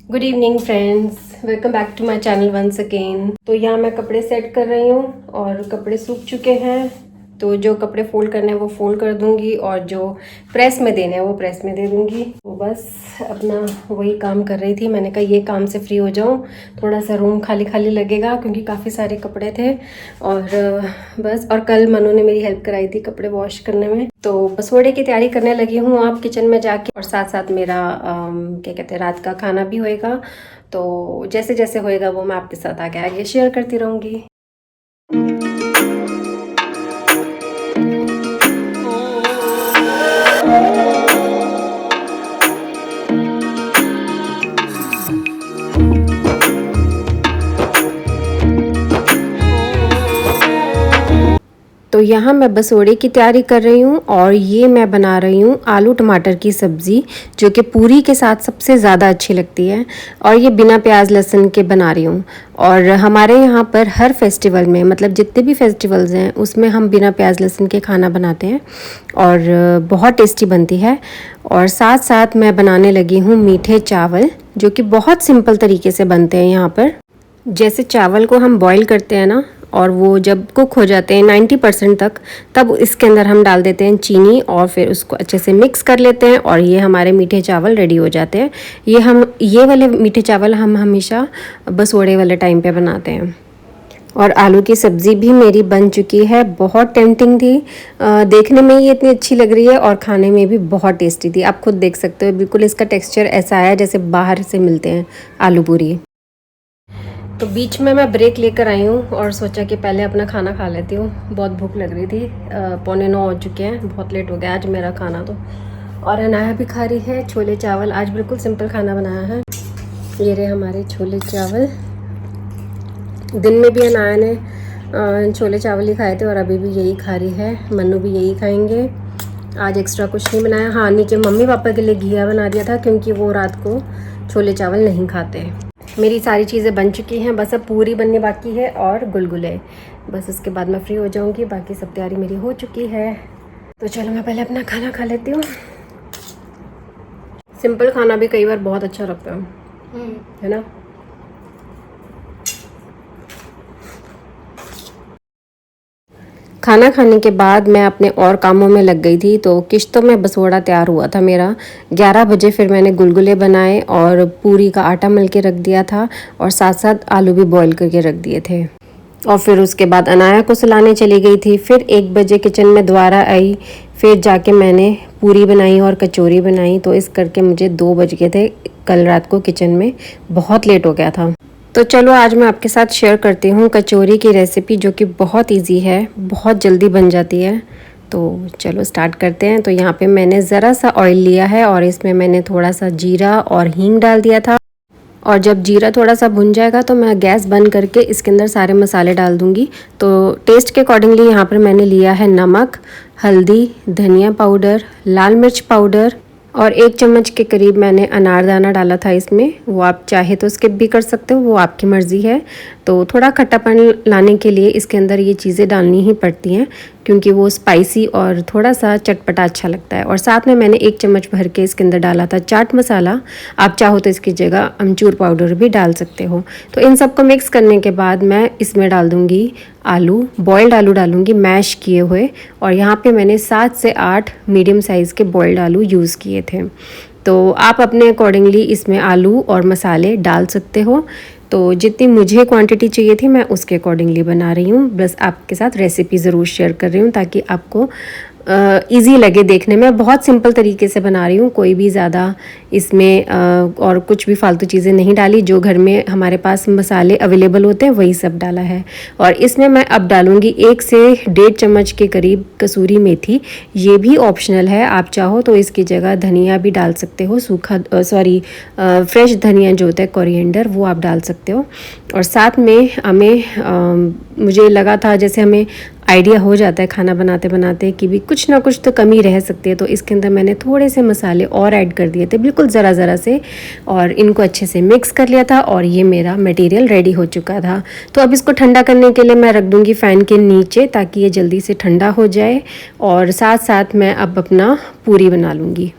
Good evening friends, welcome back to my channel once again. तो यहाँ मैं कपड़े सेट कर रही हूँ और कपड़े सूख चुके हैं। तो जो कपड़े फोल्ड करने हैं वो फोल्ड कर दूंगी और जो प्रेस में देने हैं वो प्रेस में दे दूंगी। तो बस अपना वही काम कर रही थी। मैंने कहा ये काम से फ्री हो जाऊँ, थोड़ा सा रूम खाली खाली लगेगा क्योंकि काफ़ी सारे कपड़े थे। और बस और कल मनु ने मेरी हेल्प कराई थी कपड़े वॉश करने में। तो बसोड़े की तैयारी करने लगी हूँ आप किचन में जाके, और साथ साथ मेरा क्या कहते हैं रात का खाना भी होएगा। तो जैसे जैसे होएगा वो मैं आपके साथ आगे आगे शेयर करती रहूँगी। तो यहाँ मैं बसोड़े की तैयारी कर रही हूँ और ये मैं बना रही हूँ आलू टमाटर की सब्ज़ी, जो कि पूरी के साथ सबसे ज़्यादा अच्छी लगती है। और ये बिना प्याज लहसुन के बना रही हूँ। और हमारे यहाँ पर हर फेस्टिवल में, मतलब जितने भी फेस्टिवल्स हैं उसमें हम बिना प्याज लहसुन के खाना बनाते हैं और बहुत टेस्टी बनती है। और साथ साथ मैं बनाने लगी हूँ मीठे चावल, जो कि बहुत सिंपल तरीके से बनते हैं यहाँ पर। जैसे चावल को हम बॉईल करते हैं ना, और वो जब कुक हो जाते हैं 90% तक, तब इसके अंदर हम डाल देते हैं चीनी और फिर उसको अच्छे से मिक्स कर लेते हैं और ये हमारे मीठे चावल रेडी हो जाते हैं। ये वाले मीठे चावल हम हमेशा बसोड़े वाले टाइम पे बनाते हैं। और आलू की सब्ज़ी भी मेरी बन चुकी है, बहुत टेम्पटिंग थी। देखने में ही इतनी अच्छी लग रही है और खाने में भी बहुत टेस्टी थी। आप खुद देख सकते हो, बिल्कुल इसका टेक्सचर ऐसा आया जैसे बाहर से मिलते हैं आलू पूरी। तो बीच में मैं ब्रेक लेकर आई हूँ और सोचा कि पहले अपना खाना खा लेती हूँ, बहुत भूख लग रही थी। 8:45 हो चुके हैं, बहुत लेट हो गया आज मेरा खाना तो। और अनाया भी खा रही है छोले चावल। आज बिल्कुल सिंपल खाना बनाया है। ये रहे हमारे छोले चावल। दिन में भी अनाया ने छोले चावल ही खाए थे और अभी भी यही खा रही है। मन्नू भी यही खाएंगे। आज एक्स्ट्रा कुछ नहीं बनाया। हाँ, नीचे मम्मी पापा के लिए घिया बना दिया था क्योंकि वो रात को छोले चावल नहीं खाते। मेरी सारी चीज़ें बन चुकी हैं, बस अब पूरी बनने बाकी है और गुलगुले। बस उसके बाद मैं फ्री हो जाऊंगी, बाकी सब तैयारी मेरी हो चुकी है। तो चलो मैं पहले अपना खाना खा लेती हूँ। सिंपल खाना भी कई बार बहुत अच्छा लगता है ना। खाना खाने के बाद मैं अपने और कामों में लग गई थी। तो किश्तों में बसोड़ा तैयार हुआ था मेरा 11 बजे। फिर मैंने गुलगुले बनाए और पूरी का आटा मल के रख दिया था और साथ साथ आलू भी बॉईल करके रख दिए थे। और फिर उसके बाद अनाया को सुलाने चली गई थी। फिर 1 बजे किचन में दोबारा आई। फिर जाके मैंने पूरी बनाई और कचौरी बनाई। तो इस करके मुझे 2 बज गए थे कल रात को किचन में, बहुत लेट हो गया था। तो चलो आज मैं आपके साथ शेयर करती हूँ कचौरी की रेसिपी, जो कि बहुत इजी है, बहुत जल्दी बन जाती है। तो चलो स्टार्ट करते हैं। तो यहाँ पे मैंने ज़रा सा ऑयल लिया है और इसमें मैंने थोड़ा सा जीरा और हींग डाल दिया था। और जब जीरा थोड़ा सा भुन जाएगा तो मैं गैस बंद करके इसके अंदर सारे मसाले डाल दूँगी। तो टेस्ट के अकॉर्डिंगली यहाँ पर मैंने लिया है नमक, हल्दी, धनिया पाउडर, लाल मिर्च पाउडर और 1 चम्मच के करीब मैंने अनारदाना डाला था इसमें। वो आप चाहे तो स्किप भी कर सकते हो, वो आपकी मर्ज़ी है। तो थोड़ा खट्टापन लाने के लिए इसके अंदर ये चीज़ें डालनी ही पड़ती हैं क्योंकि वो स्पाइसी और थोड़ा सा चटपटा अच्छा लगता है। और साथ में मैंने 1 चम्मच भर के इसके अंदर डाला था चाट मसाला। आप चाहो तो इसकी जगह अमचूर पाउडर भी डाल सकते हो। तो इन सबको मिक्स करने के बाद मैं इसमें डाल दूँगी आलू, बॉयल्ड आलू डालूँगी मैश किए हुए। और यहाँ पे मैंने 7 से 8 मीडियम साइज़ के बॉयल्ड आलू यूज़ किए थे। तो आप अपने अकॉर्डिंगली इसमें आलू और मसाले डाल सकते हो। तो जितनी मुझे क्वांटिटी चाहिए थी मैं उसके अकॉर्डिंगली बना रही हूँ। बस आपके साथ रेसिपी ज़रूर शेयर कर रही हूँ ताकि आपको इजी लगे देखने में। बहुत सिंपल तरीके से बना रही हूँ, कोई भी ज़्यादा इसमें और कुछ भी फालतू चीज़ें नहीं डाली। जो घर में हमारे पास मसाले अवेलेबल होते हैं वही सब डाला है। और इसमें मैं अब डालूँगी 1 से 1.5 चम्मच के करीब कसूरी मेथी। ये भी ऑप्शनल है, आप चाहो तो इसकी जगह धनिया भी डाल सकते हो, फ्रेश धनिया जो होता है कोरिएंडर, वो आप डाल सकते हो। और साथ में हमें मुझे लगा था जैसे हमें आइडिया हो जाता है खाना बनाते बनाते कि भी कुछ ना कुछ तो कमी रह सकती है। तो इसके अंदर मैंने थोड़े से मसाले और ऐड कर दिए थे, बिल्कुल ज़रा ज़रा से, और इनको अच्छे से मिक्स कर लिया था और ये मेरा मटेरियल रेडी हो चुका था। तो अब इसको ठंडा करने के लिए मैं रख दूँगी फ़ैन के नीचे ताकि ये जल्दी से ठंडा हो जाए। और साथ साथ मैं अब अपना पूरी बना लूँगी।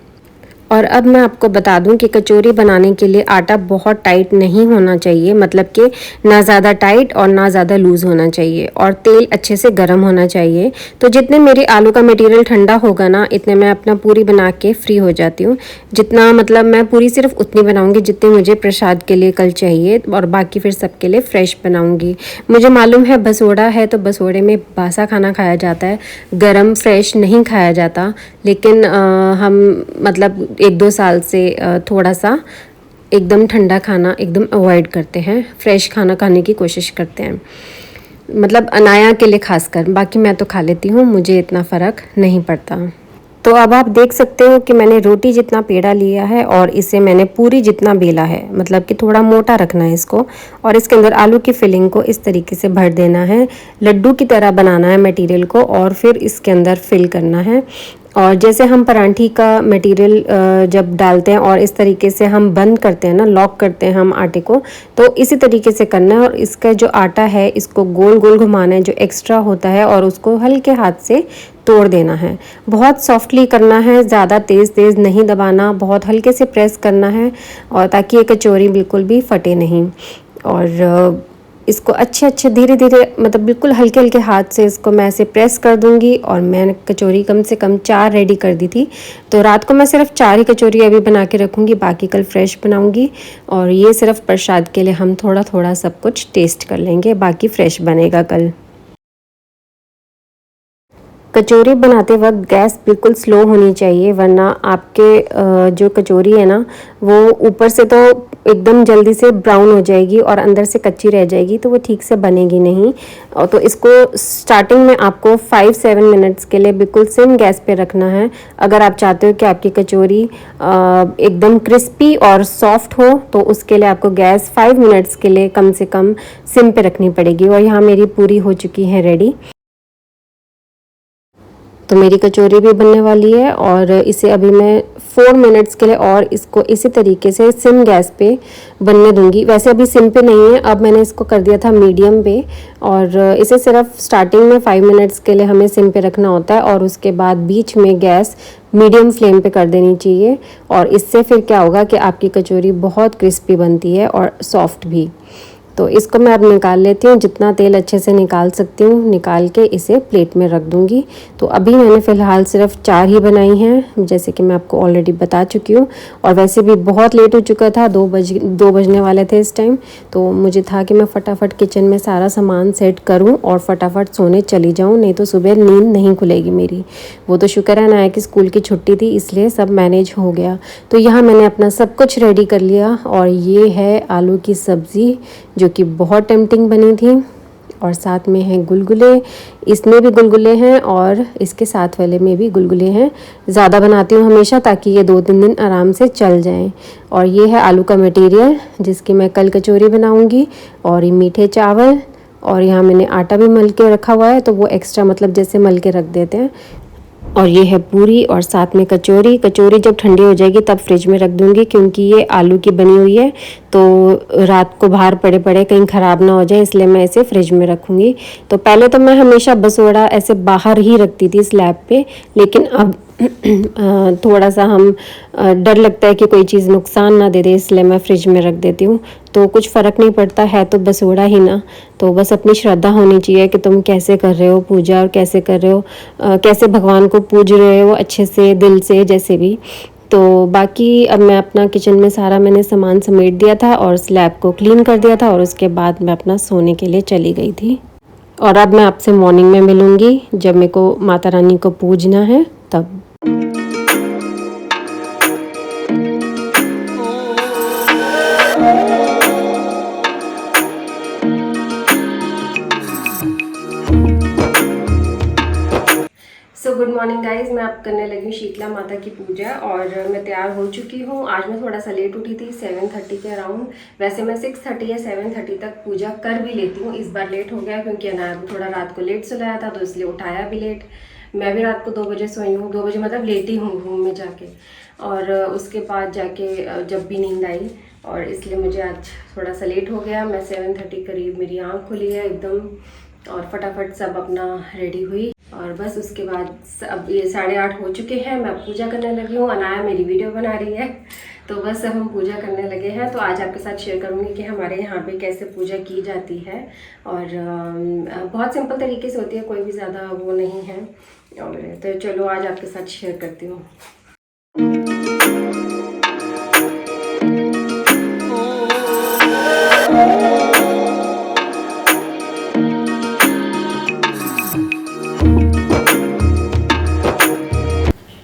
और अब मैं आपको बता दूं कि कचौरी बनाने के लिए आटा बहुत टाइट नहीं होना चाहिए, मतलब कि ना ज़्यादा टाइट और ना ज़्यादा लूज़ होना चाहिए, और तेल अच्छे से गर्म होना चाहिए। तो जितने मेरी आलू का मटेरियल ठंडा होगा ना, इतने मैं अपना पूरी बना के फ्री हो जाती हूँ। जितना मतलब मैं पूरी सिर्फ उतनी बनाऊँगी जितनी मुझे प्रसाद के लिए कल चाहिए, और बाकी फिर सबके लिए फ्रेश बनाऊँगी। मुझे मालूम है बसोड़ा है तो बसोड़े में बासा खाना खाया जाता है, गरम फ्रेश नहीं खाया जाता, लेकिन हम मतलब 1-2 साल से थोड़ा सा एकदम ठंडा खाना एकदम अवॉइड करते हैं, फ्रेश खाना खाने की कोशिश करते हैं, मतलब अनाया के लिए खासकर। बाकी मैं तो खा लेती हूँ, मुझे इतना फ़र्क नहीं पड़ता। तो अब आप देख सकते हो कि मैंने रोटी जितना पेड़ा लिया है और इसे मैंने पूरी जितना बेला है, मतलब कि थोड़ा मोटा रखना है इसको, और इसके अंदर आलू की फिलिंग को इस तरीके से भर देना है, लड्डू की तरह बनाना है मटेरियल को, और फिर इसके अंदर फिल करना है। और जैसे हम परांठी का मटेरियल जब डालते हैं और इस तरीके से हम बंद करते हैं ना, लॉक करते हैं हम आटे को, तो इसी तरीके से करना है। और इसका जो आटा है इसको गोल गोल घुमाना है जो एक्स्ट्रा होता है, और उसको हल्के हाथ से तोड़ देना है। बहुत सॉफ्टली करना है, ज़्यादा तेज़ तेज़ नहीं दबाना, बहुत हल्के से प्रेस करना है, और ताकि ये कचौरी बिल्कुल भी फटे नहीं। और इसको अच्छे धीरे धीरे, मतलब बिल्कुल हल्के हल्के हाथ से इसको मैं ऐसे प्रेस कर दूंगी। और मैंने कचौरी कम से कम 4 रेडी कर दी थी, तो रात को मैं सिर्फ 4 ही कचौरी अभी बना के रखूँगी, बाकी कल फ्रेश बनाऊँगी। और ये सिर्फ प्रसाद के लिए हम थोड़ा थोड़ा सब कुछ टेस्ट कर लेंगे, बाकी फ्रेश बनेगा कल। कचौरी बनाते वक्त गैस बिल्कुल स्लो होनी चाहिए, वरना आपके जो कचौरी है ना वो ऊपर से तो एकदम जल्दी से ब्राउन हो जाएगी और अंदर से कच्ची रह जाएगी, तो वो ठीक से बनेगी नहीं। और तो इसको स्टार्टिंग में आपको 5-7 मिनट्स के लिए बिल्कुल सिम गैस पे रखना है, अगर आप चाहते हो कि आपकी कचौरी एकदम क्रिस्पी और सॉफ्ट हो। तो उसके लिए आपको गैस 5 मिनट्स के लिए कम से कम सिम पे रखनी पड़ेगी। और यहाँ मेरी पूरी हो चुकी है रेडी, तो मेरी कचौरी भी बनने वाली है। और इसे अभी मैं 4 मिनट्स के लिए और इसको इसी तरीके से सिम गैस पे बनने दूंगी। वैसे अभी सिम पे नहीं है, अब मैंने इसको कर दिया था मीडियम पे, और इसे सिर्फ स्टार्टिंग में 5 मिनट्स के लिए हमें सिम पे रखना होता है, और उसके बाद बीच में गैस मीडियम फ्लेम पे कर देनी चाहिए। और इससे फिर क्या होगा कि आपकी कचौरी बहुत क्रिस्पी बनती है और सॉफ्ट भी। तो इसको मैं अब निकाल लेती हूँ, जितना तेल अच्छे से निकाल सकती हूँ निकाल के इसे प्लेट में रख दूँगी। तो अभी मैंने फ़िलहाल सिर्फ 4 ही बनाई हैं, जैसे कि मैं आपको ऑलरेडी बता चुकी हूँ। और वैसे भी बहुत लेट हो चुका था, 2 बजने वाले थे इस टाइम, तो मुझे था कि मैं फटाफट किचन में सारा सामान सेट करूँ और फटाफट सोने चली जाऊँ, नहीं तो सुबह नींद नहीं खुलेगी मेरी। वो तो शुक्र है ना कि स्कूल की छुट्टी थी, इसलिए सब मैनेज हो गया। तो यहाँ मैंने अपना सब कुछ रेडी कर लिया, और ये है आलू की सब्ज़ी जो कि बहुत टेम्पटिंग बनी थी। और साथ में है गुलगुले, इसमें भी गुलगुले हैं और इसके साथ वाले में भी गुलगुले हैं। ज़्यादा बनाती हूँ हमेशा ताकि ये 2-3 दिन आराम से चल जाएं। और ये है आलू का मटेरियल जिसकी मैं कल कचौरी बनाऊँगी। और ये मीठे चावल, और यहाँ मैंने आटा भी मल के रखा हुआ है, तो वो एक्स्ट्रा मतलब जैसे मल के रख देते हैं। और ये है पूरी, और साथ में कचौरी। कचौरी जब ठंडी हो जाएगी तब फ्रिज में रख दूँगी, क्योंकि ये आलू की बनी हुई है, तो रात को बाहर पड़े पड़े कहीं ख़राब ना हो जाए, इसलिए मैं इसे फ्रिज में रखूँगी। तो पहले तो मैं हमेशा बसोड़ा ऐसे बाहर ही रखती थी स्लैब पे, लेकिन अब थोड़ा सा हम डर लगता है कि कोई चीज़ नुकसान ना दे दे, इसलिए मैं फ्रिज में रख देती हूँ। तो कुछ फ़र्क नहीं पड़ता है, तो बसोड़ा ही ना, तो बस अपनी श्रद्धा होनी चाहिए कि तुम कैसे कर रहे हो पूजा, और कैसे कर रहे हो, कैसे भगवान को पूज रहे हो, अच्छे से दिल से, जैसे भी। तो बाकी अब मैं अपना किचन में सारा मैंने सामान समेट दिया था और स्लैब को क्लीन कर दिया था, और उसके बाद मैं अपना सोने के लिए चली गई थी। और अब मैं आपसे मॉर्निंग में मिलूँगी जब मेरे को माता रानी को पूजना है तब। सो गुड मॉर्निंग गाइज, मैं अब करने लगी हूँ शीतला माता की पूजा, और मैं तैयार हो चुकी हूँ। आज मैं थोड़ा सा लेट उठी थी, 7:30 के अराउंड। वैसे मैं 6:30 या 7:30 तक पूजा कर भी लेती हूँ, इस बार लेट हो गया क्योंकि अनाया को थोड़ा रात को लेट सुलाया था, तो इसलिए उठाया भी लेट। मैं भी रात को 2 बजे सोई हूँ, 2 बजे मतलब लेटी हूँ रूम में जाके, और उसके बाद जाके जब भी नींद आई, और इसलिए मुझे आज थोड़ा सा लेट हो गया। मैं 7:30 करीब मेरी आँख खुली है एकदम, और फटाफट सब अपना रेडी हुई। और बस उसके बाद अब ये 8:30 हो चुके हैं, मैं पूजा करने लगी हूँ। अनाया मेरी वीडियो बना रही है, तो बस अब हम पूजा करने लगे हैं। तो आज आपके साथ शेयर करूँगी कि हमारे यहाँ पे कैसे पूजा की जाती है, और बहुत सिंपल तरीके से होती है, कोई भी ज़्यादा वो नहीं है। और तो चलो आज आपके साथ शेयर करती हूँ।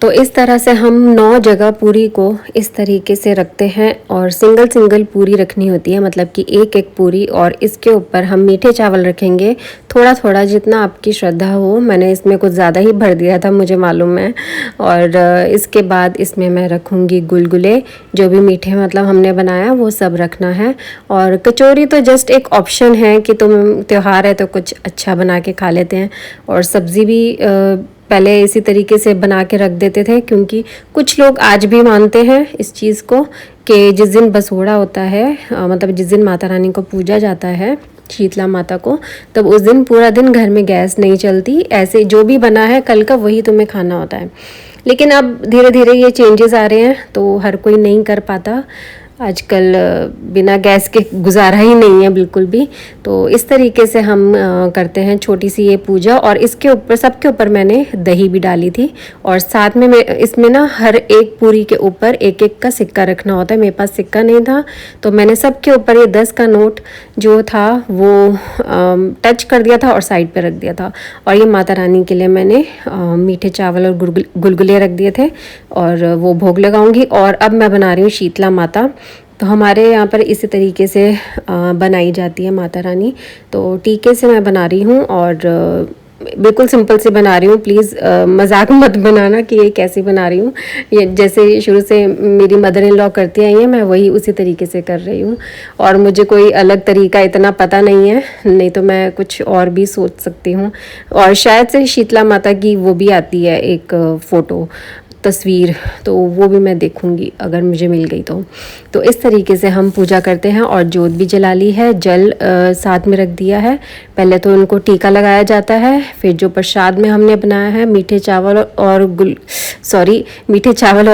तो इस तरह से हम 9 जगह पूरी को इस तरीके से रखते हैं, और सिंगल सिंगल पूरी रखनी होती है, मतलब कि एक एक पूरी। और इसके ऊपर हम मीठे चावल रखेंगे, थोड़ा थोड़ा जितना आपकी श्रद्धा हो। मैंने इसमें कुछ ज़्यादा ही भर दिया था, मुझे मालूम है। और इसके बाद इसमें मैं रखूँगी गुलगुले, जो भी मीठे मतलब हमने बनाया वो सब रखना है। और कचौरी तो जस्ट एक ऑप्शन है कि तुम त्यौहार है तो कुछ अच्छा बना के खा लेते हैं। और सब्ज़ी भी पहले इसी तरीके से बना के रख देते थे, क्योंकि कुछ लोग आज भी मानते हैं इस चीज़ को कि जिस दिन बसोड़ा होता है, मतलब जिस दिन माता रानी को पूजा जाता है, शीतला माता को, तब उस दिन पूरा दिन घर में गैस नहीं चलती। ऐसे जो भी बना है कल का वही तुम्हें खाना होता है। लेकिन अब धीरे धीरे ये चेंजेस आ रहे हैं, तो हर कोई नहीं कर पाता आजकल। बिना गैस के गुजारा ही नहीं है बिल्कुल भी। तो इस तरीके से हम करते हैं छोटी सी ये पूजा। और इसके ऊपर, सबके ऊपर मैंने दही भी डाली थी, और साथ में मैं इसमें ना हर एक पूरी के ऊपर एक एक का सिक्का रखना होता है। मेरे पास सिक्का नहीं था, तो मैंने सबके ऊपर ये 10 का नोट जो था वो टच कर दिया था और साइड पे रख दिया था। और ये माता रानी के लिए मैंने मीठे चावल और गुलगुले रख दिए थे, और वो भोग लगाऊंगी। और अब मैं बना रही हूँ शीतला माता। तो हमारे यहाँ पर इसी तरीके से बनाई जाती है माता रानी। तो टीके से मैं बना रही हूँ, और बिल्कुल सिंपल से बना रही हूँ। प्लीज़ मजाक मत बनाना कि ये कैसे बना रही हूँ। ये जैसे शुरू से मेरी मदर इन लॉ करती आई हैं, मैं वही उसी तरीके से कर रही हूँ। और मुझे कोई अलग तरीका इतना पता नहीं है, नहीं तो मैं कुछ और भी सोच सकती हूँ। और शायद से शीतला माता की वो भी आती है एक फ़ोटो, तस्वीर, तो वो भी मैं देखूंगी अगर मुझे मिल गई तो इस तरीके से हम पूजा करते हैं। और जोत भी जला ली है, जल साथ में रख दिया है। पहले तो उनको टीका लगाया जाता है, फिर जो प्रसाद में हमने बनाया है मीठे चावल और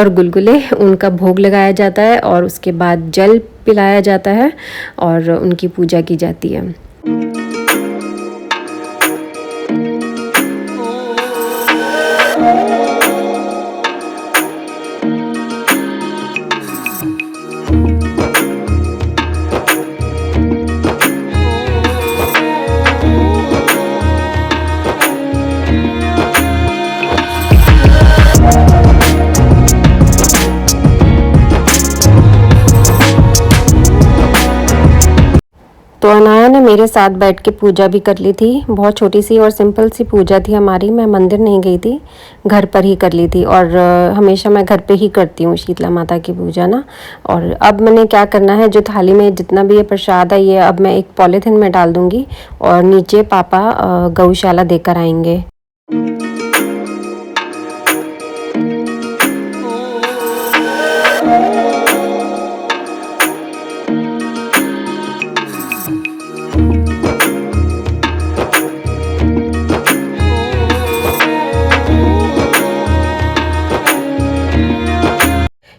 गुलगुले, उनका भोग लगाया जाता है। और उसके बाद जल पिलाया जाता है और उनकी पूजा की जाती है। तो अनाया ने मेरे साथ बैठ के पूजा भी कर ली थी। बहुत छोटी सी और सिंपल सी पूजा थी हमारी। मैं मंदिर नहीं गई थी, घर पर ही कर ली थी। और हमेशा मैं घर पे ही करती हूँ शीतला माता की पूजा ना। और अब मैंने क्या करना है, जो थाली में जितना भी ये प्रसाद है, ये अब मैं एक पॉलीथिन में डाल दूँगी, और नीचे पापा गौशाला देकर आएंगे।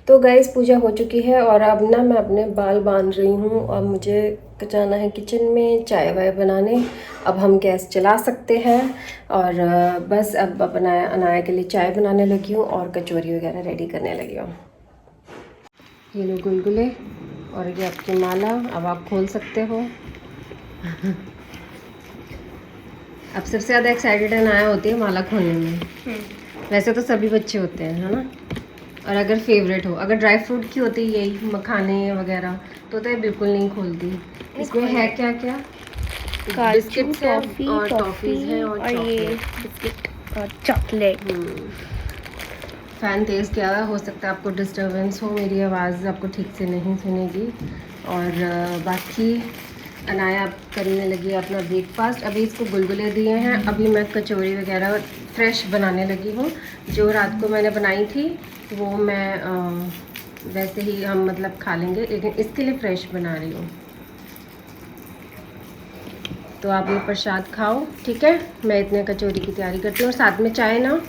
तो गाइस पूजा हो चुकी है, और अब ना मैं अपने बाल बांध रही हूँ। अब मुझे जाना है किचन में चाय वाय बनाने। अब हम गैस चला सकते हैं, और बस अब अनाया के लिए चाय बनाने लगी हूँ और कचौरी वगैरह रेडी करने लगी हूँ। ये लो गुलगुले, और ये आपकी माला, अब आप खोल सकते हो। अब सबसे ज़्यादा एक्साइटेड अनाया होती है माला खोलने में। वैसे तो सभी बच्चे होते हैं, है ना। और अगर फेवरेट हो, अगर ड्राई फ्रूट की होती यही मखाने वगैरह, तो ये बिल्कुल नहीं खोलती। इसमें है क्या क्या, बिस्किट्स हैं और टॉफीज हैं और ये बिस्किट और चॉकलेट। फ़ैन तेज़ किया हुआ, हो सकता है आपको डिस्टर्बेंस हो, मेरी आवाज़ आपको ठीक से नहीं सुनेगी। और बाकी अनाया करने लगी है अपना ब्रेकफास्ट। अभी इसको गुलगुले दिए हैं, अभी मैं कचौरी वगैरह फ्रेश बनाने लगी हूँ। जो रात को मैंने बनाई थी वो मैं वैसे ही हम मतलब खा लेंगे, लेकिन इसके लिए फ़्रेश बना रही हूँ। तो आप ये प्रसाद खाओ, ठीक है। मैं इतने कचौरी की तैयारी करती हूँ और साथ में चाय ना।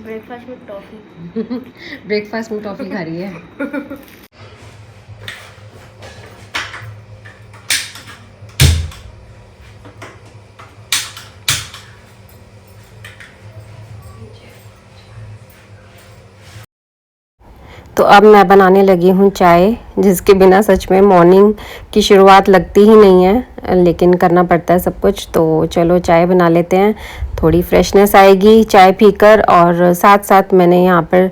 ब्रेकफास्ट में टॉफी। ब्रेकफास्ट में टॉफी खा रही है। तो अब मैं बनाने लगी हूँ चाय, जिसके बिना सच में मॉर्निंग की शुरुआत लगती ही नहीं है, लेकिन करना पड़ता है सब कुछ। तो चलो चाय बना लेते हैं, थोड़ी फ्रेशनेस आएगी चाय पीकर। और साथ साथ मैंने यहाँ पर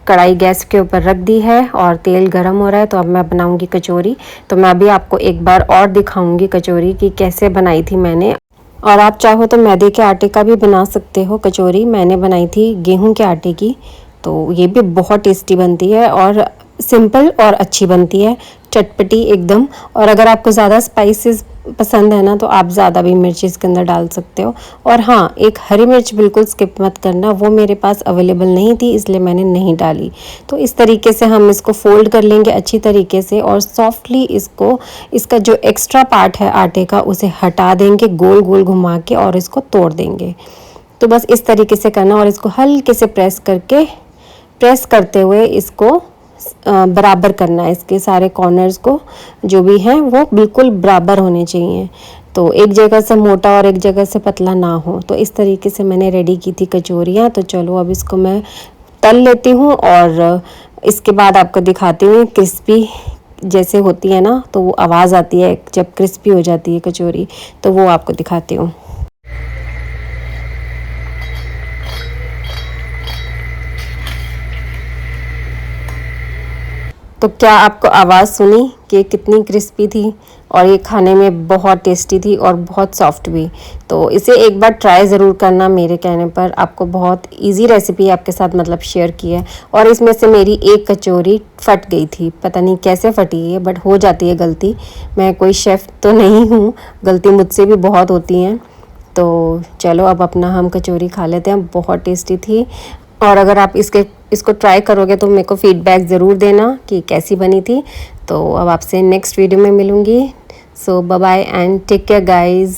कढ़ाई गैस के ऊपर रख दी है और तेल गरम हो रहा है। तो अब मैं बनाऊँगी कचौरी। तो मैं अभी आपको एक बार और दिखाऊँगी कचौरी कि कैसे बनाई थी मैंने। और आप चाहो तो मैदे के आटे का भी बना सकते हो कचौरी। मैंने बनाई थी गेहूं के आटे की, तो ये भी बहुत टेस्टी बनती है और सिंपल और अच्छी बनती है, चटपटी एकदम। और अगर आपको ज़्यादा स्पाइसेस पसंद है ना, तो आप ज़्यादा भी मिर्च इसके अंदर डाल सकते हो। और हाँ, एक हरी मिर्च बिल्कुल स्किप मत करना, वो मेरे पास अवेलेबल नहीं थी इसलिए मैंने नहीं डाली। तो इस तरीके से हम इसको फोल्ड कर लेंगे अच्छी तरीके से और सॉफ्टली इसका जो एक्स्ट्रा पार्ट है आटे का उसे हटा देंगे गोल गोल घुमा के और इसको तोड़ देंगे। तो बस इस तरीके से करना और इसको हल्के से प्रेस करते हुए इसको बराबर करना है। इसके सारे कॉर्नर्स को जो भी हैं वो बिल्कुल बराबर होने चाहिए, तो एक जगह से मोटा और एक जगह से पतला ना हो। तो इस तरीके से मैंने रेडी की थी कचौरियाँ। तो चलो अब इसको मैं तल लेती हूँ और इसके बाद आपको दिखाती हूँ क्रिस्पी जैसे होती है ना, तो वो आवाज़ आती है जब क्रिस्पी हो जाती है कचौरी, तो वो आपको दिखाती हूँ। तो क्या आपको आवाज़ सुनी कि कितनी क्रिस्पी थी, और ये खाने में बहुत टेस्टी थी और बहुत सॉफ्ट भी। तो इसे एक बार ट्राई ज़रूर करना मेरे कहने पर। आपको बहुत इजी रेसिपी आपके साथ मतलब शेयर की है। और इसमें से मेरी एक कचौरी फट गई थी, पता नहीं कैसे फटी है, बट हो जाती है गलती। मैं कोई शेफ़ तो नहीं हूँ, गलती मुझसे भी बहुत होती हैं। तो चलो अब अपना हम कचौरी खा लेते हैं, बहुत टेस्टी थी। और अगर आप इसको ट्राई करोगे तो मेरे को फीडबैक ज़रूर देना कि कैसी बनी थी। तो अब आपसे नेक्स्ट वीडियो में मिलूँगी। So bye bye and take care guys.